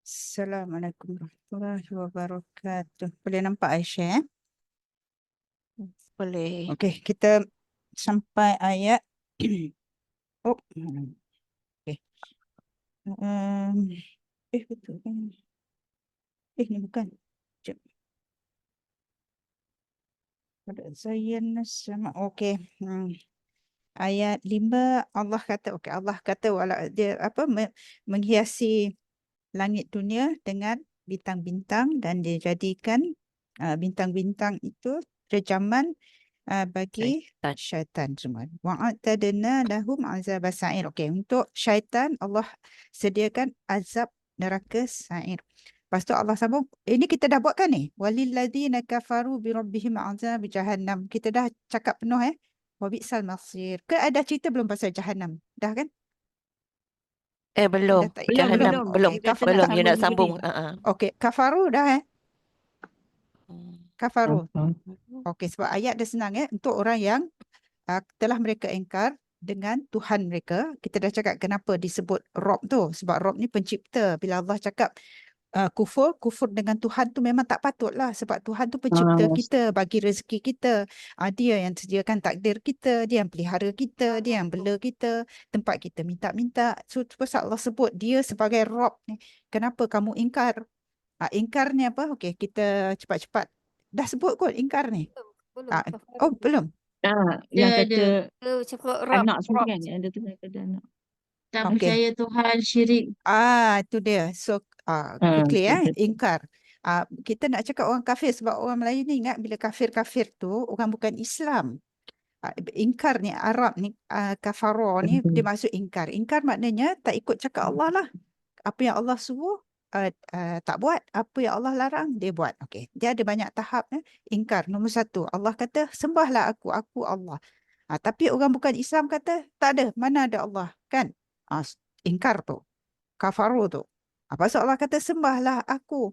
Assalamualaikum warahmatullahi wabarakatuh. Boleh nampak Aisyah? Boleh. Okey, kita sampai ayat oh, okey. Um, betul kan? Ni bukan. Sekejap. Pada saya sama. Okey. Ayat 5 Allah kata Allah kata dia menghiasi langit dunia dengan bintang-bintang dan dijadikan bintang-bintang itu rejaman bagi Syaitan. syaitan semua. Wa'atadna lahum azab sa'ir. Okey, untuk syaitan Allah sediakan azab neraka sa'ir. Lepas tu Allah sambung, ini kita dah buat kan ni? Walilladzina kafaru bi rabbihim azab jahannam. Kita dah cakap penuh Wa bi'sal masir. Ke ada cerita belum pasal jahannam? Dah kan? Belum. Dah tak Belum, ingat Jahanam. belum. Belum. Okey, Dia kafar. nak Belum. Dia nak sambung sambung. lagi. Okey, kafaru dah Kafaru. Apa? Okey, sebab ayat dia senang untuk orang yang telah mereka ingkar dengan Tuhan mereka. Kita dah cakap kenapa disebut Rob tu. Sebab Rob ni pencipta. Bila Allah cakap kufur dengan Tuhan tu memang tak patutlah. Sebab Tuhan tu pencipta kita, bagi rezeki kita. Dia yang sediakan takdir kita, dia yang pelihara kita, dia yang bela kita, tempat kita minta-minta. So, pasal Allah sebut dia sebagai Rob ni. Kenapa kamu ingkar? Ingkar ni apa? Okey, kita cepat-cepat. Dah sebut kot ingkar ni. Belum. Yang Dia kata cakap Rob. anak semua kan, yang ada tu kata anak. Tak Okey. percaya Tuhan syirik. Itu dia. So, quickly betul. ingkar. Kita nak cakap orang kafir sebab orang Melayu ni ingat bila kafir-kafir tu orang bukan Islam. Ingkar ni Arab ni kafaro ni dia maksud ingkar. Ingkar maknanya tak ikut cakap Allah lah. Apa yang Allah suruh tak buat, apa yang Allah larang dia buat. Okey. Dia ada banyak tahap ingkar. Nombor 1, Allah kata sembahlah aku Allah. Tapi orang bukan Islam kata tak ada, mana ada Allah, kan? Ingkar tu. Kafaru tu. Pasal Allah kata sembahlah aku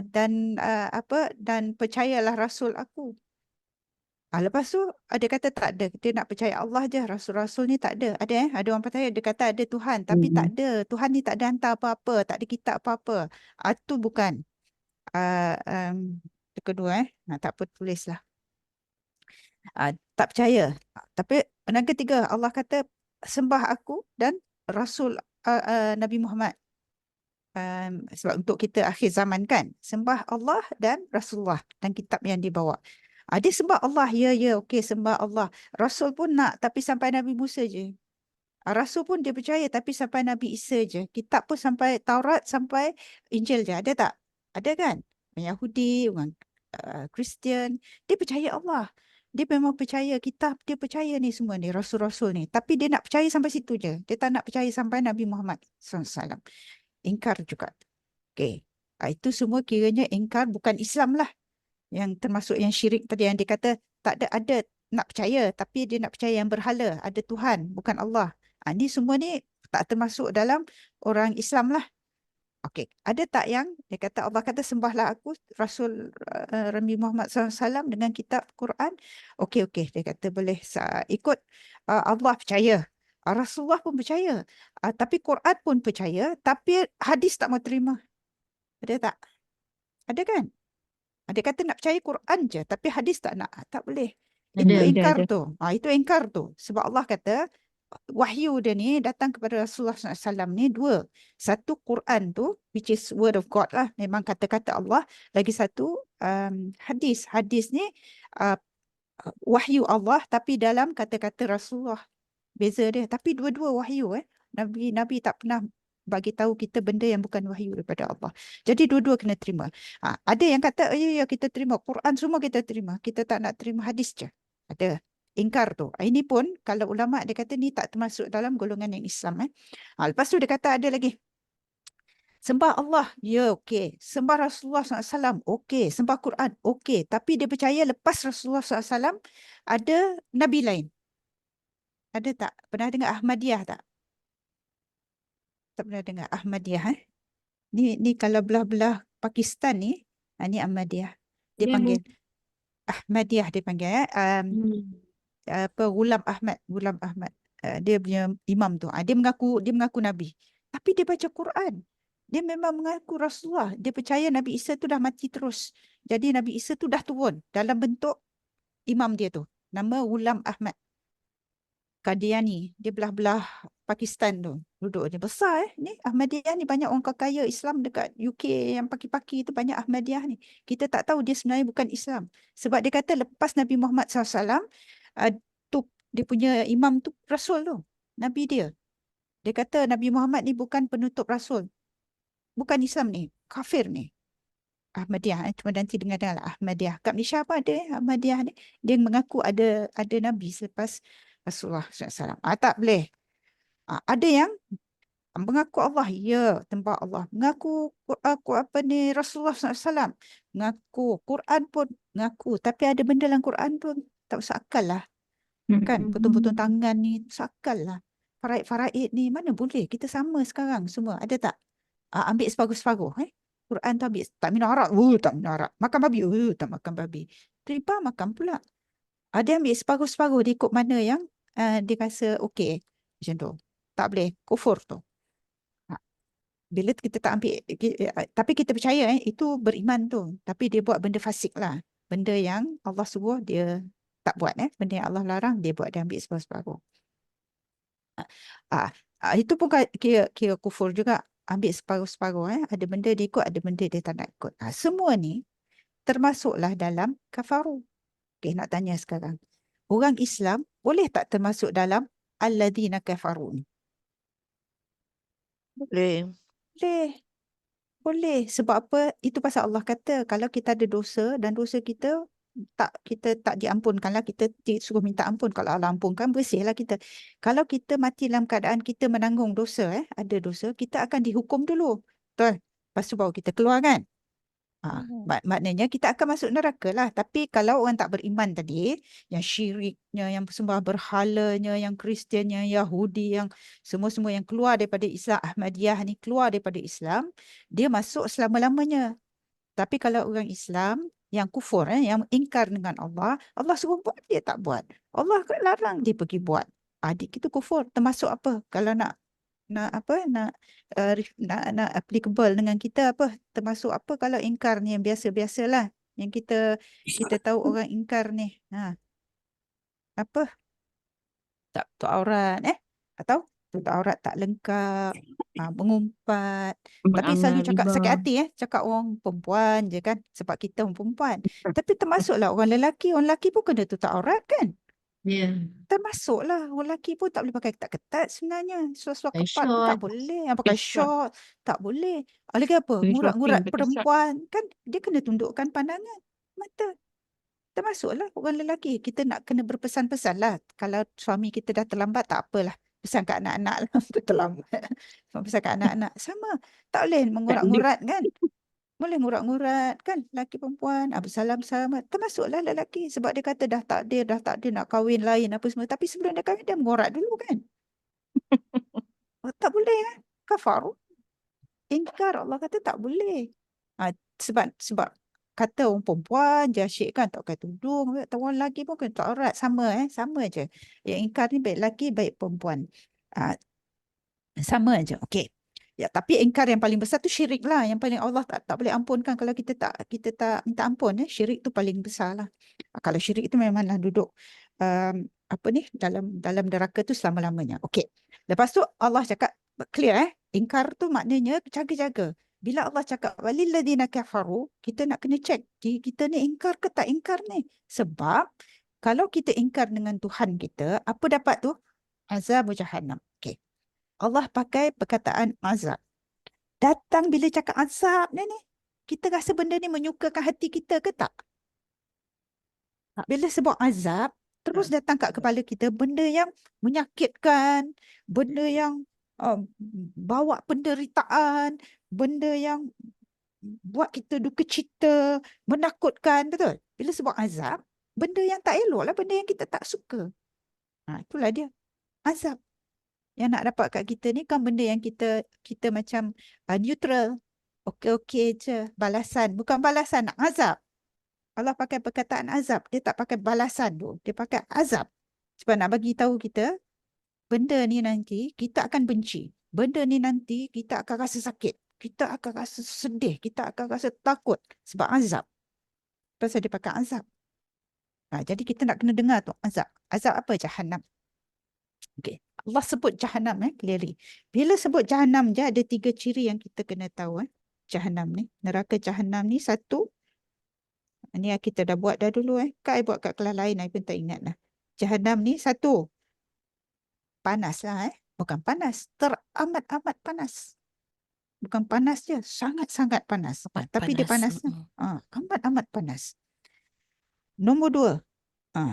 dan percayalah rasul aku. Lepas tu ada kata tak ada. Dia nak percaya Allah je. Rasul-rasul ni tak ada. Ada orang percaya dia kata ada Tuhan. Tapi tak ada. Tuhan ni tak ada hantar apa-apa. Tak ada kitab apa-apa. Itu bukan. Yang kedua tak apa tulislah. Tak percaya. Tapi yang ketiga Allah kata sembah aku dan Rasul Nabi Muhammad. Sebab untuk kita akhir zaman kan, sembah Allah dan Rasulullah dan kitab yang dibawa. Dia sembah Allah, ya, okey, sembah Allah. Rasul pun nak, tapi sampai Nabi Musa je. Rasul pun dia percaya, tapi sampai Nabi Isa je. Kitab pun sampai Taurat, sampai Injil je. Ada tak? Ada kan? Orang Yahudi, orang Kristian, dia percaya Allah. Dia memang percaya kitab, dia percaya ni semua ni, Rasul-Rasul ni. Tapi dia nak percaya sampai situ je. Dia tak nak percaya sampai Nabi Muhammad SAW. Ingkar juga. Okey. Itu semua kiranya ingkar bukan Islam lah. Yang termasuk yang syirik tadi yang dia kata tak ada nak percaya tapi dia nak percaya yang berhala, ada Tuhan bukan Allah. Ni semua ni tak termasuk dalam orang Islam lah. Okey, ada tak yang dia kata Allah kata sembahlah aku Rasul Nabi Muhammad SAW dengan kitab Quran. Okey, dia kata boleh ikut Allah percaya. Rasulullah pun percaya. Tapi Quran pun percaya, tapi hadis tak mau terima. Ada tak? Ada kan? Dia kata nak percaya Quran je, tapi hadis tak nak. Tak boleh. Itu ingkar tu. Itu ingkar tu. Sebab Allah kata, wahyu dia ni datang kepada Rasulullah SAW ni dua. Satu Quran tu, which is word of God lah. Memang kata-kata Allah. Lagi satu hadis. Hadis ni wahyu Allah, tapi dalam kata-kata Rasulullah. Beza dia. Tapi dua-dua wahyu. Nabi tak pernah bagi tahu kita benda yang bukan wahyu daripada Allah. Jadi dua-dua kena terima. Ada yang kata, ya kita terima. Quran semua kita terima. Kita tak nak terima hadis je. Ada. Ingkar tu. Ini pun kalau ulama' dia kata ni tak termasuk dalam golongan yang Islam. Lepas tu dia kata ada lagi. Sembah Allah. Ya, okey. Sembah Rasulullah SAW. Okey. Sembah Quran. Okey. Tapi dia percaya lepas Rasulullah SAW ada Nabi lain. Ada tak? Pernah dengar Ahmadiyah tak? Tak pernah dengar Ahmadiyah. Ni kalau belah-belah Pakistan ni, ni Ahmadiyah. Dia panggil Ahmadiyah dia panggil. Ghulam Ahmad. Dia punya imam tu. Dia mengaku Nabi. Tapi dia baca Quran. Dia memang mengaku Rasulullah. Dia percaya Nabi Isa tu dah mati terus. Jadi Nabi Isa tu dah turun dalam bentuk imam dia tu. Nama Ghulam Ahmad Qadiani. Dia belah-belah Pakistan tu. Duduk dia besar ni. Ahmadiyah ni banyak orang kaya Islam dekat UK yang paki-paki tu banyak Ahmadiyah ni. Kita tak tahu dia sebenarnya bukan Islam. Sebab dia kata lepas Nabi Muhammad SAW, uh, tu dia punya imam tu Rasul tu. Nabi dia. Dia kata Nabi Muhammad ni bukan penutup Rasul. Bukan Islam ni. Kafir ni. Ahmadiyah. Cuma nanti dengar-dengar lah Ahmadiyah. Kat Malaysia apa ada Ahmadiyah ni. Dia mengaku ada Nabi selepas Rasulullah SAW. Tak boleh. Ada yang mengaku Allah. Ya, tembak Allah. Mengaku aku apa ni Rasulullah SAW. Mengaku. Quran pun mengaku. Tapi ada benda dalam Quran pun tak masuk akal lah. Kan, potong-potong tangan ni tak masuk akal lah. Faraid-faraid ni mana boleh. Kita sama sekarang semua. Ada tak? Ambil separuh-separuh. Quran tu ambil. Tak minum arak. Tak minum arak. Makan babi. Tak makan babi. Riba makan pula. Ada ambil separuh-separuh. Dia ikut mana yang dia rasa okey. Macam tu. Tak boleh. Kufur tu. Bila kita tak ambil. Tapi kita percaya itu beriman tu. Tapi dia buat benda fasik lah. Benda yang Allah suruh dia tak buat. Benda yang Allah larang dia buat. Dia ambil separuh-separuh. Itu pun kira kufur juga. Ambil separuh-separuh. Ada benda dia ikut, ada benda dia tak nak ikut. Semua ni termasuklah dalam kafaru. Okay, nak tanya sekarang. Orang Islam boleh tak termasuk dalam alladzina kafaru ni? Boleh. Boleh. Boleh. Sebab apa? Itu pasal Allah kata kalau kita ada dosa dan dosa kita tak diampunkan lah. Kita disuruh minta ampun. Kalau Allah ampunkan, bersihlah kita. Kalau kita mati dalam keadaan kita menanggung dosa, ada dosa, kita akan dihukum dulu. Betul? Lepas tu baru kita keluar kan? Maknanya kita akan masuk neraka lah. Tapi kalau orang tak beriman tadi, yang syiriknya, yang sembah berhalanya, yang Kristiannya, Yahudi, yang semua-semua yang keluar daripada Islam, Ahmadiyah ni keluar daripada Islam, dia masuk selama-lamanya. Tapi kalau orang Islam yang kufur, yang ingkar dengan Allah, Allah suruh buat, dia tak buat. Allah larang, dia pergi buat. Adik itu kufur. Termasuk apa? Kalau nak apa nak applicable dengan kita apa termasuk apa kalau ingkar ni yang biasa-biasalah yang kita tahu orang ingkar ni apa tak tutup aurat atau tutup aurat tak lengkap mengumpat tapi selalu Beramal cakap riba. sakit hati cakap orang perempuan je kan sebab kita orang perempuan tapi termasuklah orang lelaki pun kena tutup aurat kan. Ya. Termasuklah orang lelaki pun tak boleh pakai ketat-ketat sebenarnya. Seluar-seluar Pakai ketat pun tak short, boleh. Yang pakai pakai short tak boleh. Lagi apa? shopping, Ngurat-ngurat pakai short. perempuan. Kan dia kena tundukkan pandangan. Mata. Termasuklah orang lelaki. Kita nak kena berpesan-pesan lah. Kalau suami kita dah terlambat tak apalah. Pesan kat anak-anak lah. Terlambat. Pesan kat anak-anak. Sama. Tak boleh mengurat-ngurat kan. Boleh ngurat-ngurat kan lelaki perempuan bersalam-salam termasuklah lelaki sebab dia kata dah takdir nak kahwin lain apa semua tapi sebelum dia kahwin dia mengurat dulu kan. Tak boleh kan kafar ingkar Allah kata tak boleh. Sebab kata orang perempuan je asyik kan tak pakai tudung orang lelaki pun kena tak aurat sama je yang ingkar ni baik lelaki baik perempuan sama je okey. Ya, tapi ingkar yang paling besar tu syirik lah. Yang paling Allah tak boleh ampunkan kalau kita tak minta ampun. Syirik tu paling besar lah. Kalau syirik itu memanglah duduk apa ni dalam neraka tu selama-lamanya. Okey. Lepas tu Allah cakap clear ingkar tu maknanya jaga-jaga. Bila Allah cakap walilladzina kafaru, kita nak kena check kita ni ingkar ke tak ingkar ni. Sebab kalau kita ingkar dengan Tuhan kita, apa dapat tu? Azab jahannam. Okey. Allah pakai perkataan azab. Datang bila cakap azab ni, kita rasa benda ni menyukakan hati kita ke tak? Bila sebut azab, terus datang kat kepala kita benda yang menyakitkan, benda yang bawa penderitaan, benda yang buat kita duka cita, menakutkan, betul? Bila sebut azab, benda yang tak elok lah, benda yang kita tak suka. Itulah dia, azab. Yang nak dapat kat kita ni kan benda yang kita macam neutral. Okey-okey je. Balasan. Bukan balasan, nak azab. Allah pakai perkataan azab. Dia tak pakai balasan tu. Dia pakai azab. Sebab nak bagi tahu kita, benda ni nanti kita akan benci. Benda ni nanti kita akan rasa sakit. kita akan rasa sedih, kita akan rasa takut sebab azab. Pasal dia pakai azab. Jadi kita nak kena dengar tu azab. Azab apa? Jahannam. Okay. Allah sebut Jahannam clearly. Bila sebut Jahannam je ada 3 ciri yang kita kena tahu. Jahannam ni. Neraka Jahannam ni satu. Ni kita dah buat dah dulu. Kak buat kat kelas lain. I pun tak ingat lah. Jahannam ni satu. Panas lah. Bukan panas. Teramat-amat panas. Bukan panas je. Sangat-sangat panas. Tapi dia panas. Amat-amat panas. Nombor 2.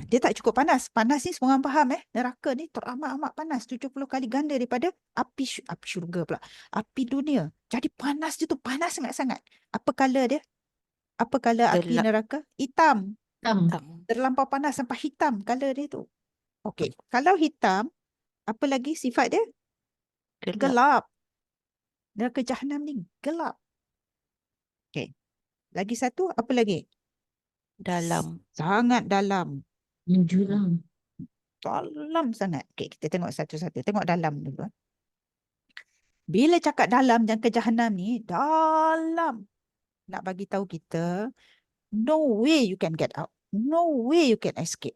Dia tak cukup panas. Panas ni semua orang faham neraka ni teramat-amat panas. 70 kali ganda daripada api syurga pula. Api dunia. Jadi panas dia tu panas sangat-sangat. Apa color dia? Apa color api neraka? Hitam. Terlampau panas sampai hitam color dia tu. Okey. Kalau hitam, apa lagi sifat dia? Gelap. Neraka Jahannam ni gelap. Okey. Lagi satu, apa lagi? Dalam. Sangat dalam. Menjulang. Dalam sangat. Okay, kita tengok satu-satu. Tengok dalam dulu. Bila cakap dalam jangka Jahannam ni, dalam. Nak bagi tahu kita, no way you can get out. No way you can escape.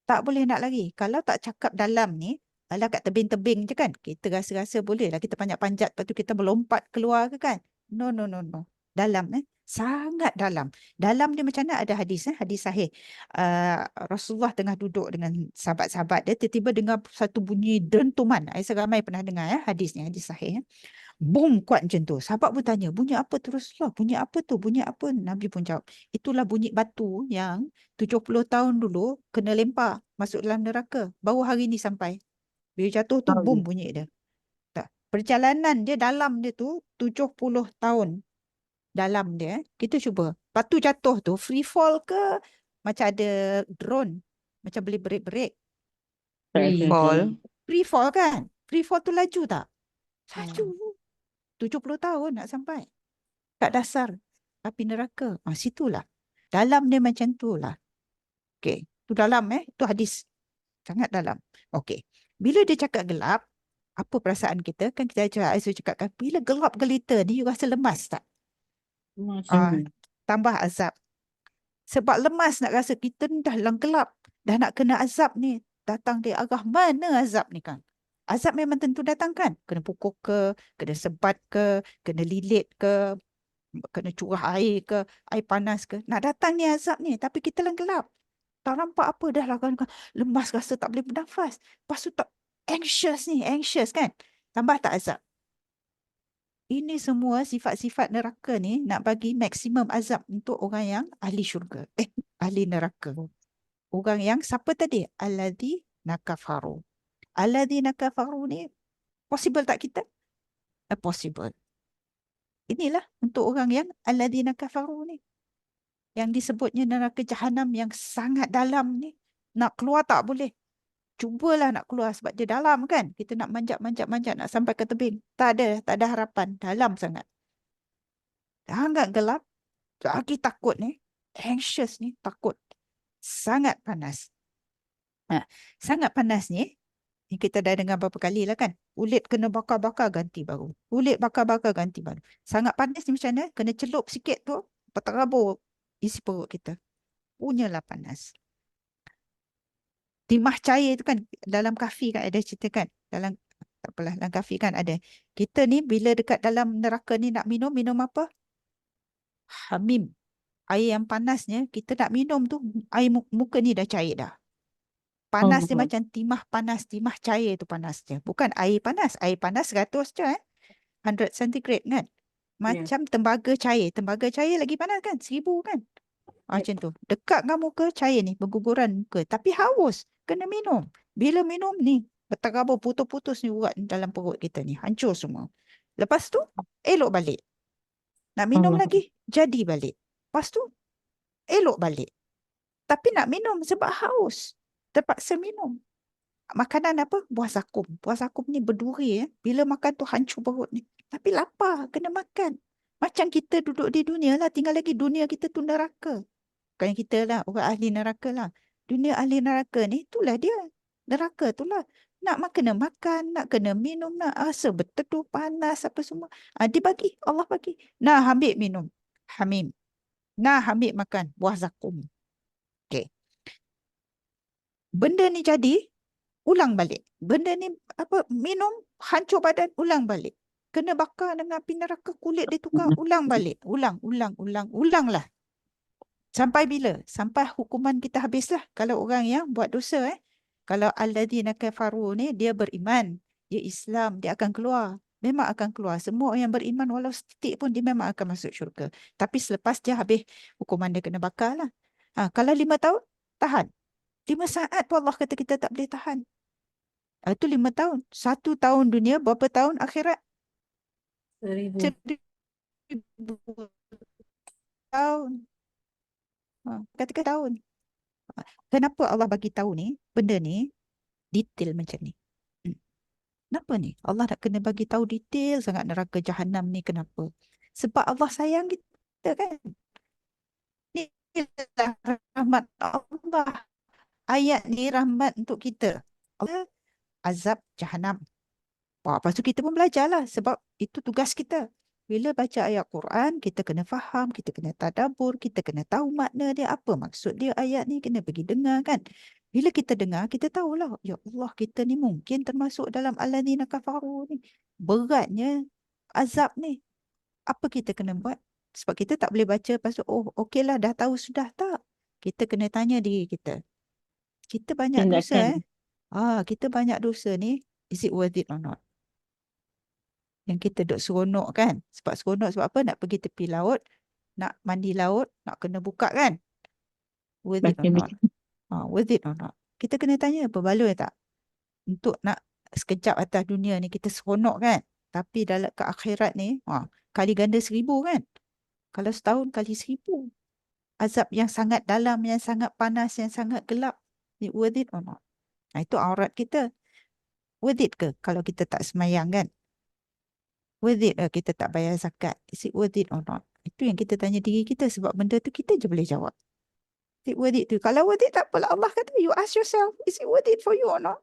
Tak boleh nak lagi. Kalau tak cakap dalam ni, alah kat tebing-tebing je kan. Kita rasa-rasa boleh lah. Kita panjat-panjat, lepas tu kita melompat keluar ke kan. No. Dalam sangat dalam. Dalam dia macam mana? Ada hadis hadis sahih. Rasulullah tengah duduk dengan sahabat-sahabat dia, tiba-tiba dengar satu bunyi dentuman. Saya ramai pernah dengar hadis ni, hadis sahih. Boom, kuat macam tu. Sahabat pun tanya, bunyi apa tu Rasulullah? Bunyi apa tu? Bunyi apa? Nabi pun jawab, itulah bunyi batu yang 70 tahun dulu kena lempar masuk dalam neraka. Baru hari ni sampai. Bila jatuh tu, boom bunyi dia. Perjalanan dia dalam dia tu 70 tahun. Dalam dia, kita cuba. Batu jatuh tu, free fall ke? Macam ada drone. Macam boleh break-break. Free fall kan? Free fall tu laju tak? Laju. 70 tahun nak sampai. Kat dasar api neraka. Situlah. Dalam dia macam tu lah. Okey. Tu dalam tu hadis. Sangat dalam. Okey. Bila dia cakap gelap, apa perasaan kita? Kan kita cakap, bila gelap gelita ni, you rasa lemas tak? Tambah azab. Sebab lemas nak rasa kita dah dalam gelap. Dah nak kena azab ni. Datang dari arah mana azab ni kan? Azab memang tentu datang kan? Kena pukul ke, kena sebat ke, kena lilit ke, kena curah air ke, air panas ke. Nak datang ni azab ni. Tapi kita dalam gelap. Tak nampak apa dah lah kan. Lemas rasa tak boleh bernafas. Lepas tu tak anxious kan? Tambah tak azab. Ini semua sifat-sifat neraka ni nak bagi maksimum azab untuk orang yang ahli syurga. Ahli neraka. Orang yang siapa tadi? Alladzina kafaru. Alladzina kafaru ni possible tak kita? Possible. Inilah untuk orang yang alladzina kafaru ni. Yang disebutnya neraka Jahannam yang sangat dalam ni. Nak keluar tak boleh. Cubalah nak keluar sebab dia dalam kan. Kita nak manjat nak sampai ke tebing. Tak ada harapan. Dalam sangat. Sangat gelap. Lagi takut ni. Anxious ni. Takut. Sangat panas. Sangat panas ni. Kita dah dengar berapa kali lah kan. Kulit kena bakar-bakar ganti baru. Kulit bakar-bakar ganti baru. Sangat panas ni macam mana? Kena celup sikit tu. Terabur isi perut kita. Punyalah panas. Timah cair tu kan dalam kafi kan ada cerita kan. Dalam tak apalah dalam kafi kan ada. Kita ni bila dekat dalam neraka ni nak minum apa? Hamim. Air yang panasnya kita nak minum tu air muka ni dah cair dah. Panas dia macam timah panas, timah cair tu panas dia. Bukan air panas. Air panas 100 je 100 centigrade kan. Macam tembaga cair. Tembaga cair lagi panas kan? 1000 kan? Macam tu. Dekat dengan muka cair ni. Berguguran muka. Tapi haus. Kena minum. Bila minum ni. Berterabur putus-putus ni urat dalam perut kita ni. Hancur semua. Lepas tu. Elok balik. Nak minum lagi. Jadi balik. Lepas tu. Elok balik. Tapi nak minum sebab haus. Terpaksa minum. Makanan apa? Buah zakum. Buah zakum ni berduri. Bila makan tu hancur perut ni. Tapi lapar. Kena makan. Macam kita duduk di dunia lah. Tinggal lagi dunia kita tu neraka. Bukan kita lah. Orang ahli neraka lah. Dunia ahli neraka ni itulah dia. Neraka itulah. Nak kena makan, nak kena minum, nak rasa berteduh panas apa semua. Dibagi, Allah bagi. Nah, ambil minum. Hamim. Nah, ambil makan. Buah zakum. Okey. Benda ni jadi, ulang balik. Benda ni apa minum, hancur badan, ulang balik. Kena bakar dengan api neraka, kulit dia tukar, ulang balik. Ulanglah. Sampai bila? Sampai hukuman kita habislah. Kalau orang yang buat dosa, kalau alladzina kafaru ni, dia beriman, dia Islam, dia akan keluar. Memang akan keluar. Semua orang yang beriman walau setitik pun dia memang akan masuk syurga. Tapi selepas dia habis hukuman dia kena bakar lah. Kalau 5 tahun, tahan. 5 saat pun Allah kata kita tak boleh tahan. Itu 5 tahun. 1 tahun dunia, berapa tahun akhirat? 1000. 1000 tahun. Katakan tahun. Kenapa Allah bagi tahu ni, benda ni, detail macam ni? Kenapa ni? Allah nak kena bagi tahu detail sangat neraka Jahannam ni, kenapa? Sebab Allah sayang kita kan? Ni adalah rahmat Allah. Ayat ni rahmat untuk kita. Allah azab Jahannam. Lepas tu kita pun belajarlah sebab itu tugas kita. Bila baca ayat Quran, kita kena faham, kita kena tadabbur, kita kena tahu makna dia, apa maksud dia ayat ni, kena pergi dengar kan. Bila kita dengar, kita tahulah, ya Allah, kita ni mungkin termasuk dalam alladzina kafaru ni. Beratnya azab ni. Apa kita kena buat? Sebab kita tak boleh baca, lepas tu, oh okeylah, dah tahu sudah tak? Kita kena tanya diri kita. Kita banyak dosa Tindakan. kita banyak dosa ni, is it worth it or not? Yang kita duk seronok kan. Sebab seronok sebab apa? Nak pergi tepi laut, nak mandi laut, nak kena buka kan. Worth it or not? Worth it or not? Kita kena tanya, berbaloi tak? Untuk nak sekejap atas dunia ni kita seronok kan. Tapi dalam ke akhirat ni, kali ganda 1000 kan. Kalau setahun kali 1000. Azab yang sangat dalam, yang sangat panas, yang sangat gelap. Ni worth it or not? Itu aurat kita. Worth it ke kalau kita tak semayang kan? Worth it kita tak bayar zakat? Is it worth it or not? Itu yang kita tanya diri kita sebab benda tu kita je boleh jawab. Is it worth it tu? Kalau worth it tak apalah. Allah kata you ask yourself, is it worth it for you or not?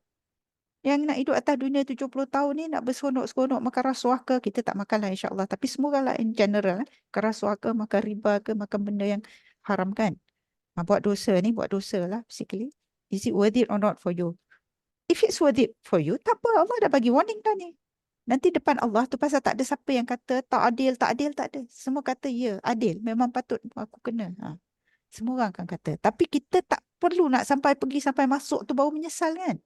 Yang nak hidup atas dunia 70 tahun ni nak berseronok-seronok makan rasuah ke, kita tak makan lah insyaAllah. Tapi semua orang lah in general. Makan rasuah ke, makan riba ke, makan benda yang haram kan. Buat dosa ni, buat dosa lah basically. Is it worth it or not for you? If it's worth it for you, tak apa. Allah dah bagi warning dah ni. Nanti depan Allah tu pasal tak ada siapa yang kata tak adil, tak ada. Semua kata ya, adil. Memang patut aku kena. Semua orang akan kata. Tapi kita tak perlu nak pergi sampai masuk tu baru menyesal kan.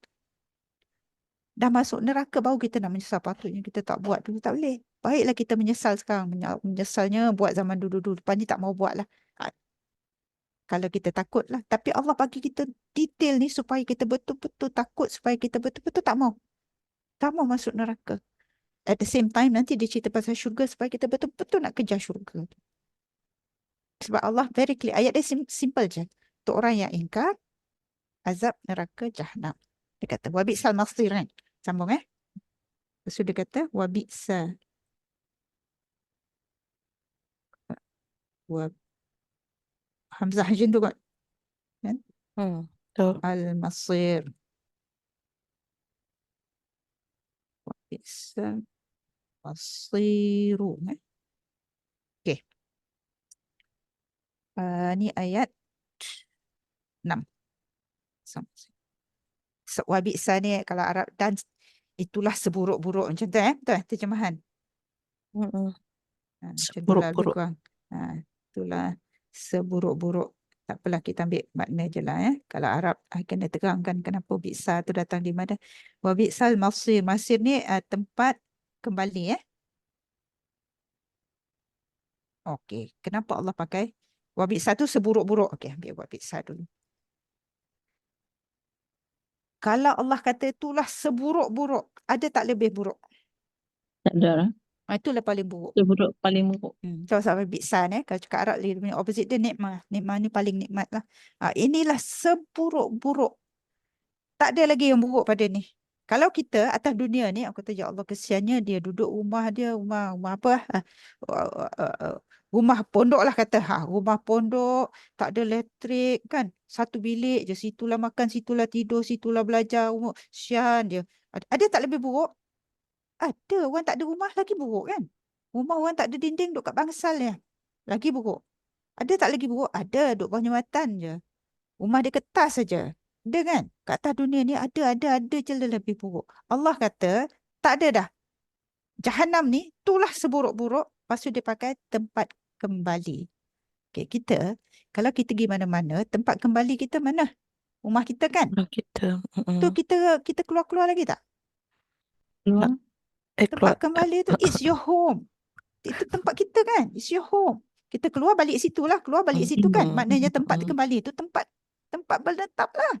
Dah masuk neraka baru kita nak menyesal. Patutnya kita tak buat dulu. Tak boleh. Baiklah kita menyesal sekarang. Menyesalnya buat zaman dulu-dulu. Lepas ni tak mau buat lah. Kalau kita takut lah. Tapi Allah bagi kita detail ni supaya kita betul-betul takut. Supaya kita betul-betul tak mau. Tak mau masuk neraka. At the same time, nanti dia cerita pasal syurga supaya kita betul-betul nak kejar syurga. Sebab Allah very clear. Ayat dia simple je. Untuk orang yang ingkar, azab neraka Jahannam. Dia kata, wabi'sal masir kan? Sambung Lepas tu dia kata, wabi'sal. Hamzah hajin tu kan? Betul. Al-masir. Wabi'sal masiru. Okey. Ni ayat 6. Wabi'sa ni kalau Arab dan itulah seburuk-buruk macam tu betul terjemahan. Macam tu lah lebih Buruk-buruk. kurang. Itulah seburuk-buruk. Tak apalah kita ambil makna je lah Kalau Arab kena terangkan kenapa bi'sa tu datang di mana. Wabi'sal masir. Masir ni tempat kembali Okey. Kenapa Allah pakai wabi'sa tu seburuk-buruk? Okey, ambil wabi'sa dulu. Kalau Allah kata itulah seburuk-buruk, ada tak lebih buruk? Tak ada lah. Itulah paling buruk. Seburuk paling buruk. Kalau sampai bi'san kalau cakap Arab dia punya opposite dia nikmah. Nikmah ni paling nikmat lah. Inilah seburuk-buruk. Tak ada lagi yang buruk pada ni. Kalau kita atas dunia ni, aku kata ya Allah kesiannya dia duduk rumah dia, rumah apa? Rumah pondok lah kata. Rumah pondok, tak ada elektrik kan. Satu bilik je, situlah makan, situlah tidur, situlah belajar. Sian dia. Ada tak lebih buruk? Ada. Orang tak ada rumah lagi buruk kan? Rumah orang tak ada dinding duduk kat bangsal ya. Lagi buruk. Ada tak lagi buruk? Ada. Duduk bawah jambatan je. Rumah dia kertas saja. Ada kan? Kat atas dunia ni ada je lebih buruk. Allah kata, tak ada dah. Jahanam ni, itulah seburuk-buruk. Lepas tu dia pakai tempat kembali. Okay, kita, kalau kita pergi mana-mana, tempat kembali kita mana? Rumah kita kan? Kalau kita Tu kita keluar-keluar lagi tak? Keluar. Tempat keluar. kembali tu is your home. Itu tempat kita kan? It's your home. Kita keluar balik situ lah. Keluar balik situ kan? Maknanya tempat kembali tu tempat menetap lah.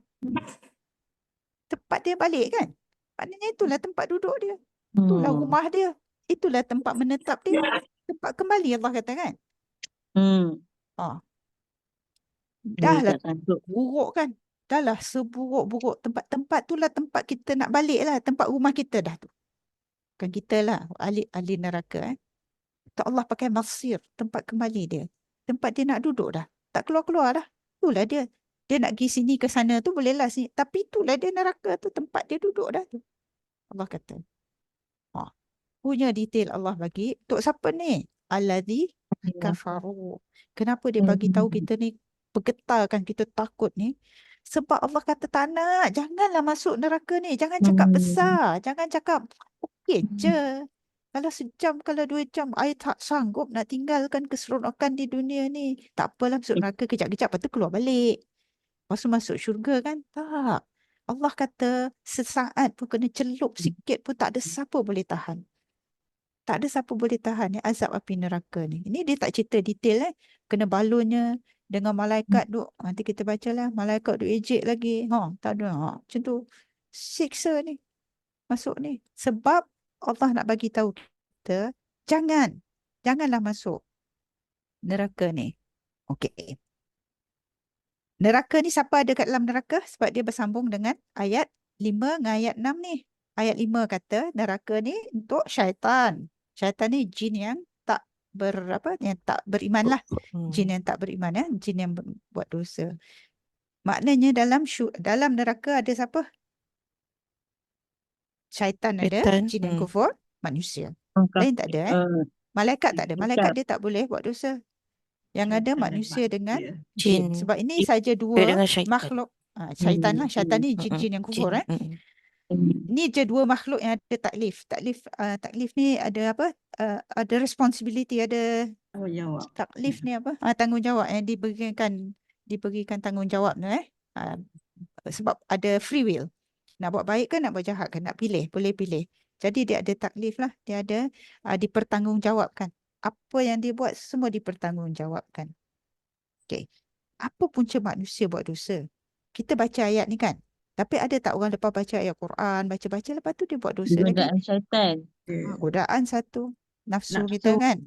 Tempat dia balik kan? Maknanya itulah tempat duduk dia. Itulah rumah dia. Itulah tempat menetap dia. Tempat kembali Allah kata kan? Ah, dah lah buruk kan? Dah lah seburuk-buruk. Tempat-tempat tu lah tempat kita nak balik lah. Tempat rumah kita dah tu. Bukan kita lah. Ahli neraka. Tak Allah pakai masir. Tempat kembali dia. Tempat dia nak duduk dah. Tak keluar-keluar dah. Itulah dia. Dia nak pergi sini ke sana tu boleh lah sini. Tapi itulah dia neraka tu. Tempat dia duduk dah tu. Allah kata. Punya detail Allah bagi. Untuk siapa ni? Alladhi kafaru. Kenapa dia bagi tahu kita ni bergetarkan kita takut ni? Sebab Allah kata tak nak. Janganlah masuk neraka ni. Jangan cakap besar. Jangan cakap okey je. Kalau sejam, kalau 2 jam, I tak sanggup nak tinggalkan keseronokan di dunia ni. Tak apalah masuk neraka kejap-kejap. Lepas tu keluar balik. Lepas tu masuk syurga kan? Tak. Allah kata sesaat pun kena celup sikit pun tak ada siapa boleh tahan. Tak ada siapa boleh tahan azab api neraka ni. Ini dia tak cerita detail kena balonnya dengan malaikat duk. Nanti kita bacalah malaikat duk ejek lagi. Tak ada. Macam tu. Siksa ni. Masuk ni. Sebab Allah nak bagi tahu kita janganlah masuk neraka ni. Okey. Neraka ni siapa ada kat dalam neraka? Sebab dia bersambung dengan ayat 5 dengan ayat 6 ni. Ayat 5 kata neraka ni untuk syaitan. Syaitan ni jin yang tak yang tak beriman lah. Jin yang tak beriman jin yang buat dosa. Maknanya dalam neraka ada siapa? Syaitan ada, jin yang kufur, manusia. Lain tak ada malaikat tak ada. Malaikat dia tak boleh buat dosa. Yang ada manusia dengan jin. Sebab ini saja dua makhluk. Syaitan lah. Syaitan ni jin yang kufur. Ni je dua makhluk yang ada taklif. Taklif ni ada apa? Ada responsibility, ada taklif ni apa? Tanggungjawab yang diberikan tanggungjawab tu sebab ada free will. Nak buat baik kan, nak buat jahat kan, nak pilih, boleh pilih. Jadi dia ada taklif lah, dia ada dipertanggungjawabkan. Apa yang dia buat semua dipertanggungjawabkan. Okey. Apa punca manusia buat dosa? Kita baca ayat ni kan. Tapi ada tak orang lepas baca ayat Quran, baca-baca lepas tu dia buat dosa lagi? Godaan syaitan. Godaan satu. Nafsu kita kan?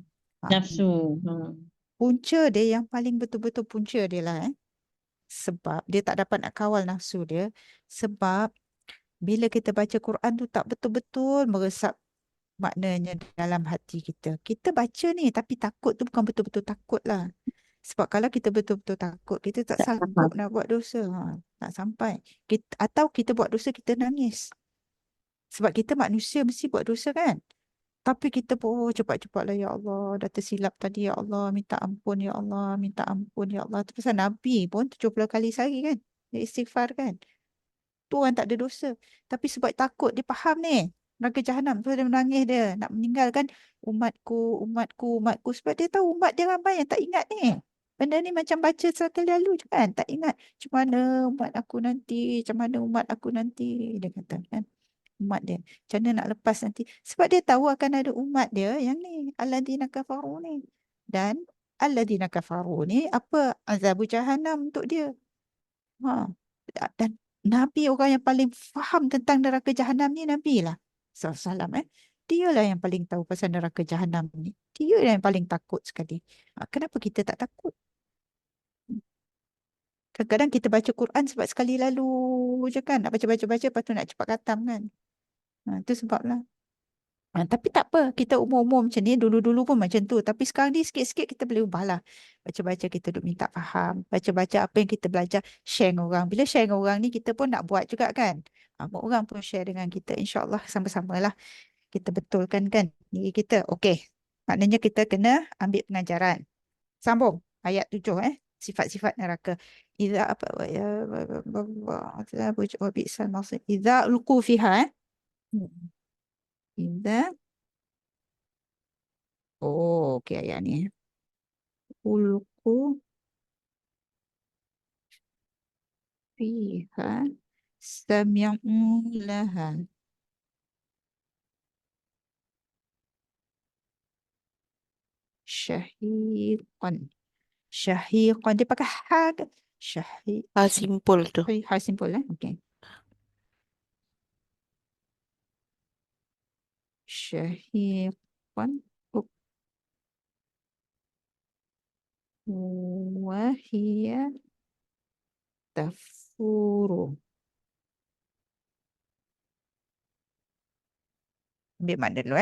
Nafsu. Punca dia yang paling betul-betul punca dia lah. Sebab dia tak dapat nak kawal nafsu dia. Sebab bila kita baca Quran tu tak betul-betul meresap maknanya dalam hati kita. Kita baca ni tapi takut tu bukan betul-betul takut lah. Sebab kalau kita betul-betul takut, kita tak sanggup nak buat dosa. Tak sampai. Atau kita buat dosa, kita nangis. Sebab kita manusia mesti buat dosa kan? Tapi kita pun cepat-cepatlah, ya Allah, dah tersilap tadi, ya Allah, minta ampun, ya Allah, minta ampun, ya Allah. Itu pasal Nabi pun 70 kali sehari kan? Dia istighfar kan? Tu orang tak ada dosa. Tapi sebab takut, dia faham ni. Neraka Jahanam tu dia menangis dia. Nak meninggalkan umatku, umatku, umatku. Sebab dia tahu umat dia ramai yang tak ingat ni. Benda ni macam baca sekali lalu je kan. Tak ingat macam mana umat aku nanti. Macam mana umat aku nanti. Dia kata kan. Umat dia. Macam mana nak lepas nanti. Sebab dia tahu akan ada umat dia yang ni. Alladzina kafaru ni. Dan alladzina kafaru ni apa? Azabu Jahannam untuk dia. Dan Nabi orang yang paling faham tentang neraka Jahannam ni Nabi lah. SAW. Dia lah yang paling tahu pasal neraka Jahannam ni. Dia lah yang paling takut sekali. Kenapa kita tak takut? Kadang-kadang kita baca Quran sebab sekali lalu je kan. Nak baca-baca-baca lepas tu nak cepat khatam kan. Itu sebablah. Tapi tak apa, kita umum-umum macam ni, dulu-dulu pun macam tu. Tapi sekarang ni sikit-sikit kita boleh ubahlah. Baca-baca kita duk minta faham. Baca-baca apa yang kita belajar, share dengan orang. Bila share dengan orang ni, kita pun nak buat juga kan. Orang pun share dengan kita. InsyaAllah sama-sama lah. Kita betulkan kan diri kita. Okey. Maknanya kita kena ambil pengajaran. Sambung. Ayat 7 Sifat-sifat neraka. Iza apa ya Iza ulqu fiha Iza okey ayat ni. Ulqu fiha sami'u laha syahiqan. Syahiqan dia pakai ha ke? Syahiq. Simpul tu. Ha simple okey. Syahiqan wahia tafuru. Ambil makna dulu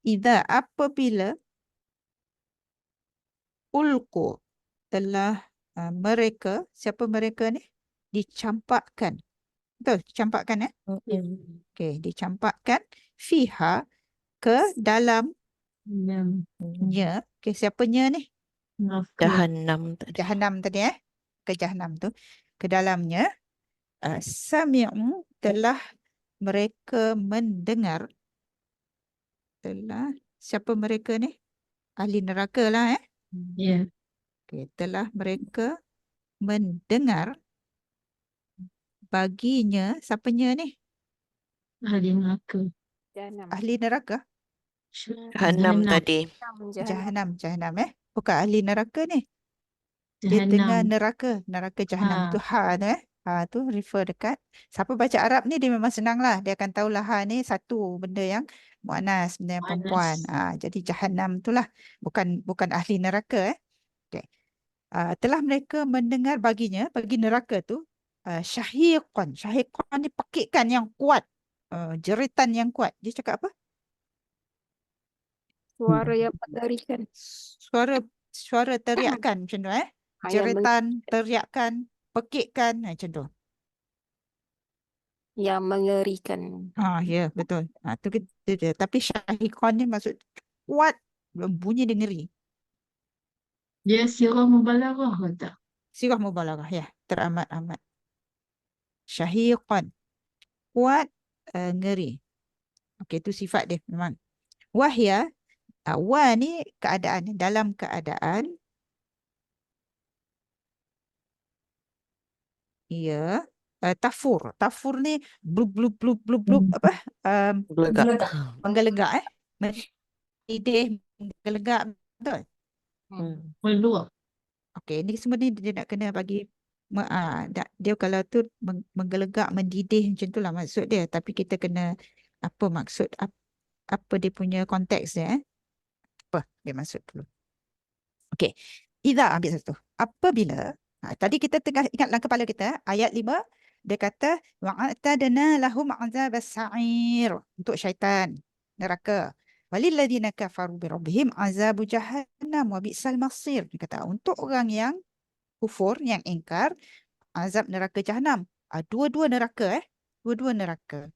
Idza apabila ulku telah mereka, siapa mereka ni? Dicampakkan. Betul? Dicampakkan Okey, dicampakkan fiha ke dalamnya. Okey, siapanya ni? Jahannam tadi. Jahannam tadi Ke Jahannam tu. Ke dalamnya sami'u telah mereka mendengar. Telah siapa mereka ni? Ahli neraka lah Ya. Okey, telah mereka mendengar baginya, siapanya ni? Ahli neraka. Ahli neraka? Jahannam tadi. Jahanam bukan ahli neraka ni. Dia dengar Jahanam. neraka Jahannam tu tu tu refer dekat. Siapa baca Arab ni dia memang senang lah. Dia akan tahu lah ni satu benda yang muannas, benda yang perempuan. Jadi Jahannam tu lah. Bukan ahli neraka Okay. Telah mereka mendengar baginya, bagi neraka tu, syahiqan. Syahiqan ni pakikan yang kuat. Jeritan yang kuat. Dia cakap apa? Suara yang mengerikan. Suara teriakan macam tu Jeritan, teriakan, pekikan macam tu. Yang mengerikan. Ya, betul. Tu dia. Tapi syahiqan ni maksud kuat, bunyi dia ngeri. Dia sirah mubalaghah ke tak? Sirah mubalaghah ya, teramat-amat. Syahiqan. Kuat, ngeri. Okey, itu sifat dia memang. Wahya, wa ni keadaan, dalam keadaan ya, tafur ni blub blub blub blub blub apa? Gelegak. Menggelegak mendidih, menggelegak, betul? Meluap. Okey, ni semua ni dia nak kena bagi dia kalau tu menggelegak, mendidih macam tu lah maksud dia. Tapi kita kena apa maksud, apa dia punya konteks dia apa dia maksud dulu. Okey, idza ambil satu. Apabila tadi kita tengah ingat dalam kepala kita ayat 5 dia kata wa'atadna lahum azabas sa'ir untuk syaitan neraka. Walilladzina kafaru bi rabbihim azabu jahannam wa bi'sal masir. Dia kata untuk orang yang kufur, yang ingkar, azab neraka Jahannam. Dua-dua neraka Dua-dua neraka.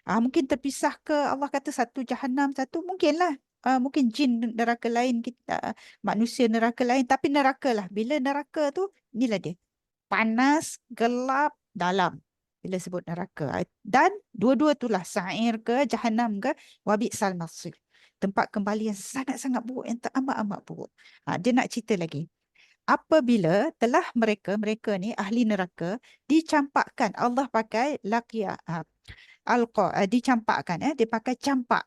Mungkin terpisah ke Allah kata satu Jahannam, satu mungkinlah. Mungkin jin neraka lain, kita manusia neraka lain, tapi neraka lah. Bila neraka tu, inilah dia. Panas, gelap, dalam. Bila sebut neraka. Dan dua-dua itulah sa'ir ke, Jahannam ke, wabi'sal masir. Tempat kembali yang sangat-sangat buruk, yang teramat-amat buruk. Dia nak cerita lagi. Apabila telah mereka ni ahli neraka dicampakkan, Allah pakai laqya dicampakkan dia pakai campak.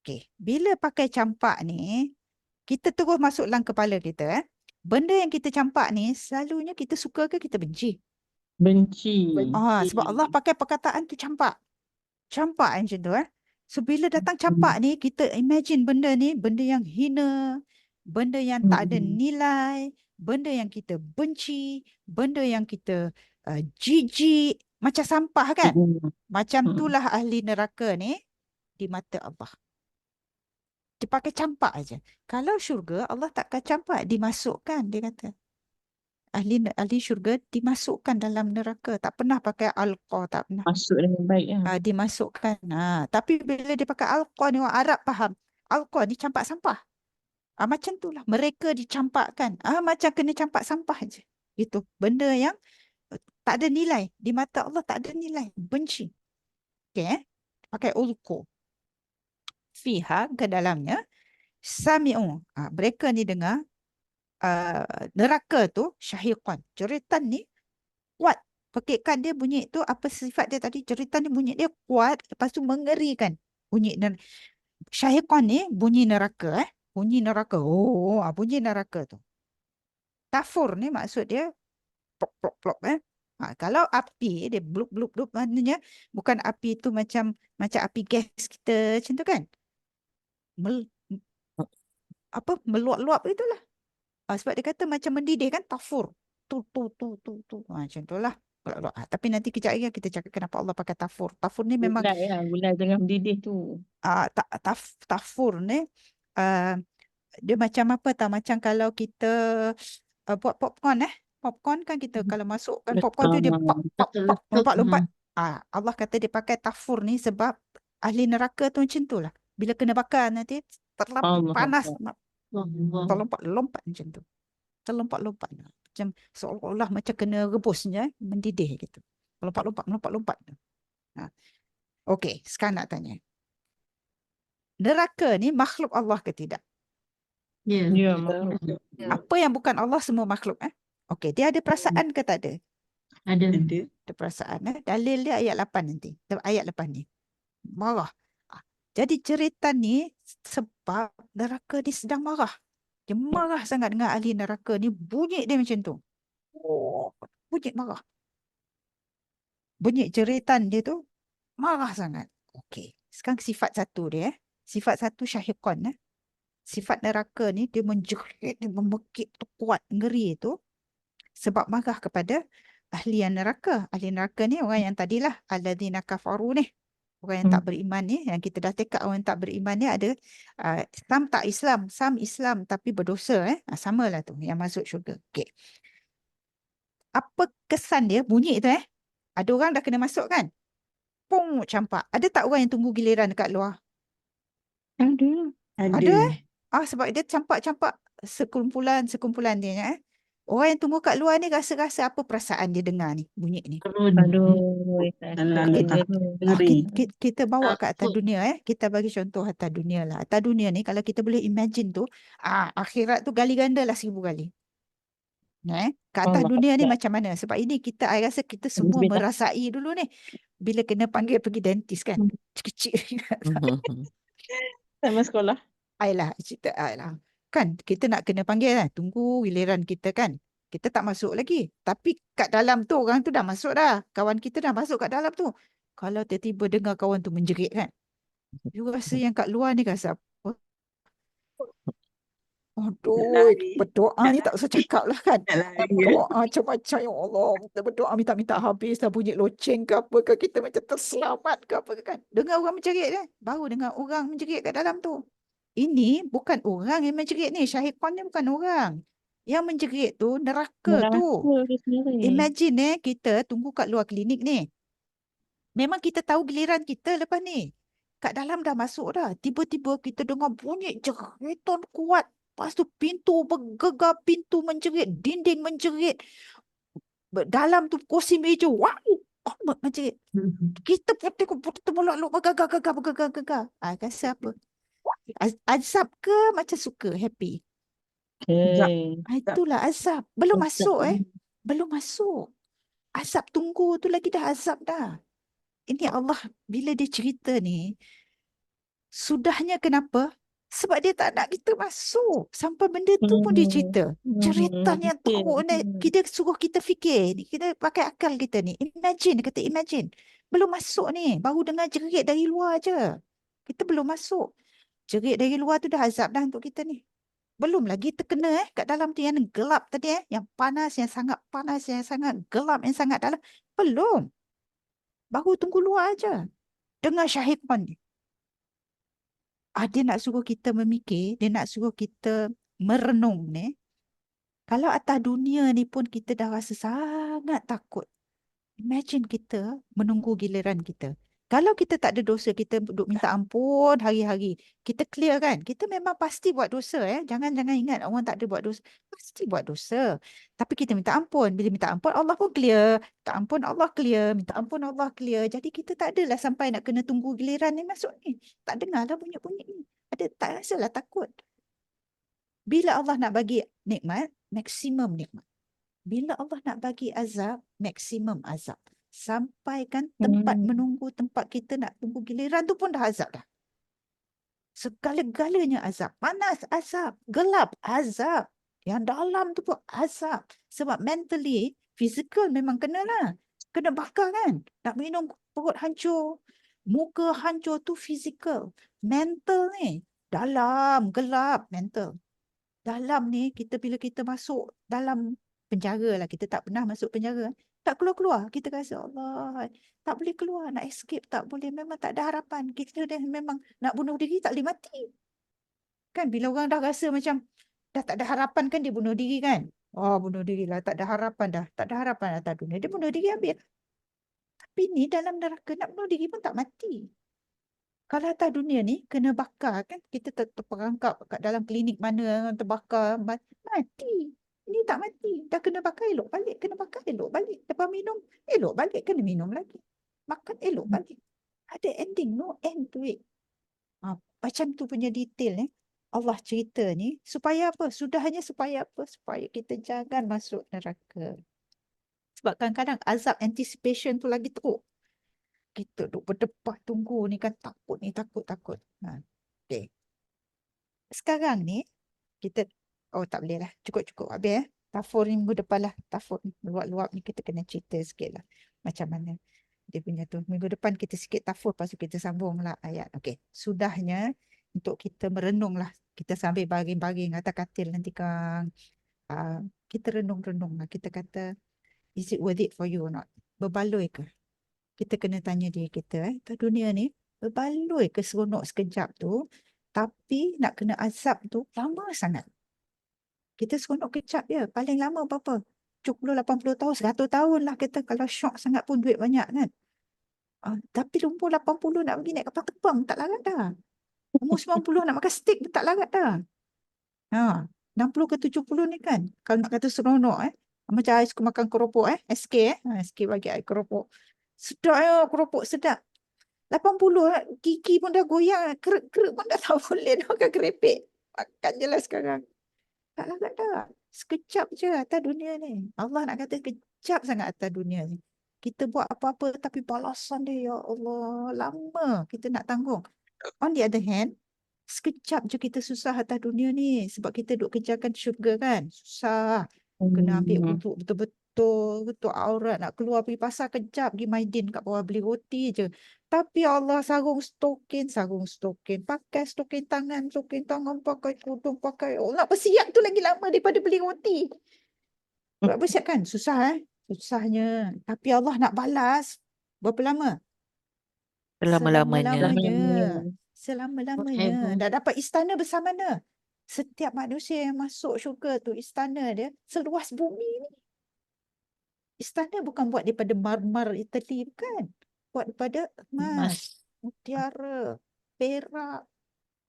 Okey, bila pakai campak ni kita terus masuk dalam kepala kita benda yang kita campak ni selalunya kita suka ke kita benci? Benci. Sebab Allah pakai perkataan tu campak. Campak macam tu So bila datang campak ni kita imagine benda ni benda yang hina, benda yang tak ada nilai, benda yang kita benci, benda yang kita jijik, macam sampah kan? Macam itulah ahli neraka ni di mata Allah. Dia pakai campak aja. Kalau syurga, Allah takkan campak, dimasukkan, dia kata. Ahli syurga dimasukkan dalam neraka. Tak pernah pakai alqa, tak pernah. Masuk dengan baik lah. Dimasukkan. Tapi bila dia pakai alqa ni, orang Arab faham. Alqa ni campak sampah. Macam tu lah. Mereka dicampakkan. Macam kena campak sampah je. Itu. Benda yang tak ada nilai. Di mata Allah tak ada nilai. Benci. Okay, pakai ulqu. Fiha, ke dalamnya. Sami'u. Mereka ni dengar. Neraka tu syahiqan. Jeritan ni kuat. Pekikan dia bunyi tu, apa sifat dia tadi? Jeritan ni bunyi dia kuat. Lepas tu mengerikan. Bunyi syahiqan ni bunyi neraka. Bunyi neraka. Bunyi neraka tu. Tafur ni maksud dia plop plop plop. Kalau api dia blup blup blup, maknanya bukan api tu macam api gas kita macam tu kan. Meluap-luap itulah. Sebab dia kata macam mendidih kan, tafur. Tu. Macam tu lah. Tapi nanti kejap lagi kita cakap kenapa Allah pakai tafur. Tafur ni memang Gulai tengah mendidih tu. tafur ni dia macam apa tahu, macam kalau kita buat popcorn popcorn kan kita kalau masukkan popcorn tu dia pop lompat. Allah kata dia pakai tafur ni sebab ahli neraka tu macam tu lah. Bila kena bakar nanti terlalu panas, terlompat-lompat macam tu. Terlompat-lompat. Macam seolah-olah macam kena rebusnya, mendidih gitu. Lompat-lompat. Okey, sekarang nak tanya. Neraka ni makhluk Allah ke tidak? Ya, makhluk. Apa yang bukan Allah semua makhluk Okey, dia ada perasaan ke tak ada? Ada. Ada perasaan Dalil dia ayat 8 nanti. Ayat lepas ni. Marah. Jadi cerita ni sebab neraka ni sedang marah. Dia marah sangat dengan ahli neraka ni. Bunyi dia macam tu. Bunyi marah. Bunyi jeritan dia tu marah sangat. Okey. Sekarang sifat satu dia. Sifat satu syahiqan. Sifat neraka ni dia menjerit, dia memekik tu kuat, ngeri tu. Sebab marah kepada ahli neraka. Ahli neraka ni orang yang tadilah. Alladzina kafaru ni. Orang yang tak beriman ni. Yang kita dah tekak orang yang tak beriman ni ada. Some tak Islam. Some Islam tapi berdosa. Samalah tu yang masuk syurga. Okey. Apa kesan dia? Bunyi tu Ada orang dah kena masuk kan? Pung campak. Ada tak orang yang tunggu giliran dekat luar? Ada. Sebab dia campak-campak sekumpulan dia Orang yang tunggu kat luar ni rasa-rasa apa perasaan dia dengar ni, bunyi ni. Kita bawa ke atas dunia kita bagi contoh atas dunia lah. Atas dunia ni kalau kita boleh imagine tu, akhirat tu gali ganda lah 1000 kali. Ke atas dunia ni macam mana? Sebab ini I rasa kita semua merasai dulu ni. Bila kena panggil pergi dentist kan. Kecil-kecil. Sama sekolah. Cerita kan kita nak kena panggil tunggu giliran kita kan. Kita tak masuk lagi. Tapi kat dalam tu orang tu dah masuk dah. Kawan kita dah masuk kat dalam tu. Kalau tiba-tiba dengar kawan tu menjerit kan. You rasa yang kat luar ni rasa apa? Aduh, berdoa ni tak usah cakap lah kan. Doa macam-macam, ya Allah. Kita berdoa minta-minta habis dah bunyi loceng ke apa ke. Kita macam terselamat ke apa ke kan. Dengar orang menjerit kan. Baru dengar orang menjerit kat dalam tu. Ini bukan orang yang menjerit ni. Syahiqan ni bukan orang. Yang menjerit tu neraka tu. Imagine kita tunggu kat luar klinik ni. Memang kita tahu giliran kita lepas ni. Kat dalam dah masuk dah. Tiba-tiba kita dengar bunyi jeritan kuat. Lepas tu pintu bergegar, pintu menjerit, dinding menjerit. Dalam tu kursi meja, wow, menjerit. Kita putih meluk-luk bergegar. Rasa apa? Azab ke macam suka, happy? Itulah azab. Belum masuk Belum masuk. Azab tunggu tu lagi dah azab dah. Ini Allah bila dia cerita ni, sudahnya kenapa? Sebab dia tak nak kita masuk. Sampai benda tu pun dia cerita. Cerita yang teruk ni. Kita suruh kita fikir. Kita pakai akal kita ni. Imagine. Dia kata imagine. Belum masuk ni. Baru dengar jerit dari luar je. Kita belum masuk. Jerit dari luar tu dah azab dah untuk kita ni. Belum lagi terkena kat dalam tu yang gelap tadi yang panas, yang sangat panas, yang sangat gelap, yang sangat dalam. Belum. Baru tunggu luar aja. Dengar syahiqan ni. Dia nak suruh kita memikir, dia nak suruh kita merenung ni. Kalau atas dunia ni pun kita dah rasa sangat takut. Imagine kita menunggu giliran kita. Kalau kita tak ada dosa, kita duduk minta ampun hari-hari. Kita clear kan? Kita memang pasti buat dosa. Jangan ingat orang tak ada buat dosa. Pasti buat dosa. Tapi kita minta ampun. Bila minta ampun, Allah pun clear. Minta ampun, Allah clear. Minta ampun, Allah clear. Jadi kita tak adalah sampai nak kena tunggu giliran ni masuk ni. Tak dengar lah bunyi-bunyi ni. Tak rasalah takut. Bila Allah nak bagi nikmat, maksimum nikmat. Bila Allah nak bagi azab, maksimum azab. Sampaikan tempat menunggu, tempat kita nak tunggu giliran tu pun dah azab dah. Segala-galanya azab. Panas, azab. Gelap, azab. Yang dalam tu pun azab. Sebab mentally, physical memang kena lah. Kena bakar kan. Nak minum perut hancur. Muka hancur tu physical. Mental ni, dalam, gelap, mental. Dalam ni, bila kita masuk dalam penjara lah. Kita tak pernah masuk penjara. Tak keluar-keluar. Kita rasa Allah. Tak boleh keluar. Nak escape tak boleh. Memang tak ada harapan. Kita dah memang nak bunuh diri tak boleh mati. Kan bila orang dah rasa macam dah tak ada harapan kan dia bunuh diri kan. Bunuh diri lah. Tak ada harapan dah. Tak ada harapan atas dunia. Dia bunuh diri habis. Tapi ni dalam neraka nak bunuh diri pun tak mati. Kalau atas dunia ni kena bakar kan. Kita terperangkap kat dalam klinik mana terbakar. Mati. Ini tak mati. Dah kena bakar elok balik. Kena bakar elok balik. Lepas minum elok balik. Kena minum lagi. Makan elok balik. Ada ending. No end to it. Macam tu punya detail Allah cerita ni. Supaya apa? Sudahnya supaya apa? Supaya kita jangan masuk neraka. Sebab kadang-kadang azab anticipation tu lagi teruk. Kita duduk berdepan tunggu ni kan takut ni. Takut. Okay. Sekarang ni kita tak boleh lah. Cukup habis Tafur ni minggu depan lah. Tafur ni luap-luap ni kita kena cerita sikit lah. Macam mana dia punya tu. Minggu depan kita sikit tafur. Lepas tu kita sambung lah ayat. Okay. Sudahnya untuk kita merenung lah. Kita sambil baring-baring atas katil nanti Kang. Kita renung-renung lah. Kita kata is it worth it for you or not? Berbaloi ke? Kita kena tanya diri kita. Dunia ni berbaloi ke seronok sekejap tu. Tapi nak kena azab tu lama sangat. Kita seronok kejap je. Paling lama berapa? 70-80 tahun, 100 tahun lah kita. Kalau syok sangat pun duit banyak kan. Tapi umur 80 nak pergi naik kapal terbang, tak larat dah. Umur 90 nak makan steak pun tak larat dah. 60 ke 70 ni kan. Kalau nak kata seronok macam saya suka makan keropok SK SK bagi air keropok. Sedap ya, keropok sedap. 80 gigi pun dah goyang. Keruk-keruk pun dah tak boleh dah makan kerepek. Makan je lah sekarang. Tak larat dah. Sekejap je atas dunia ni. Allah nak kata kejap sangat atas dunia ni. Kita buat apa-apa tapi balasan dia, ya Allah, lama kita nak tanggung. On the other hand, sekejap je kita susah atas dunia ni. Sebab kita duk kejarkan syurga kan. Susah. Kena ambil wuduk betul-betul. Betul aurat. Nak keluar pergi pasar kejap. Pergi Maidin kat bawah beli roti je. Tapi Allah sarung stokin. Pakai stokin tangan, pakai tudung, pakai. Nak bersiap tu lagi lama daripada beli roti. Buat bersiap kan? Susah Susahnya. Tapi Allah nak balas. Berapa lama? Selama-lamanya. Selama-lamanya. Dah dapat istana besar mana? Setiap manusia yang masuk syurga tu, istana dia seluas bumi ni. Istana bukan buat daripada marmar Itali, bukan. Buat daripada emas, mutiara, perak.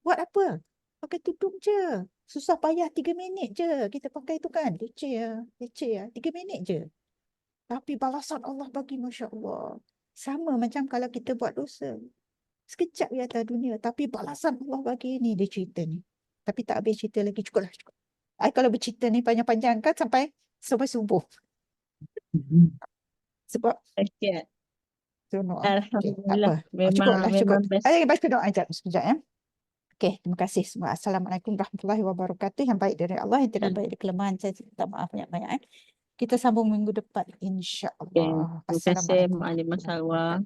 Buat apa? Pakai tudung je. Susah payah 3 minit je. Kita pakai tu kan. Leceh ya. 3 minit je. Tapi balasan Allah bagi, Masya Allah. Sama macam kalau kita buat dosa. Sekejap di atas dunia. Tapi balasan Allah bagi ni, dia cerita ni. Tapi tak habis cerita lagi. Cukup. Kalau bercerita ni panjang-panjang kan sampai subuh. Sebab Alhamdulillah. Cukup. Best. Baca doa sekejap ya. Okay, terima kasih semua. Assalamualaikum warahmatullahi wabarakatuh. Yang baik dari Allah, yang tidak baik dari kelemahan saya. Minta maaf banyak-banyak. Kita sambung minggu depan, insya-Allah. Terima kasih, Makcik Masarwah.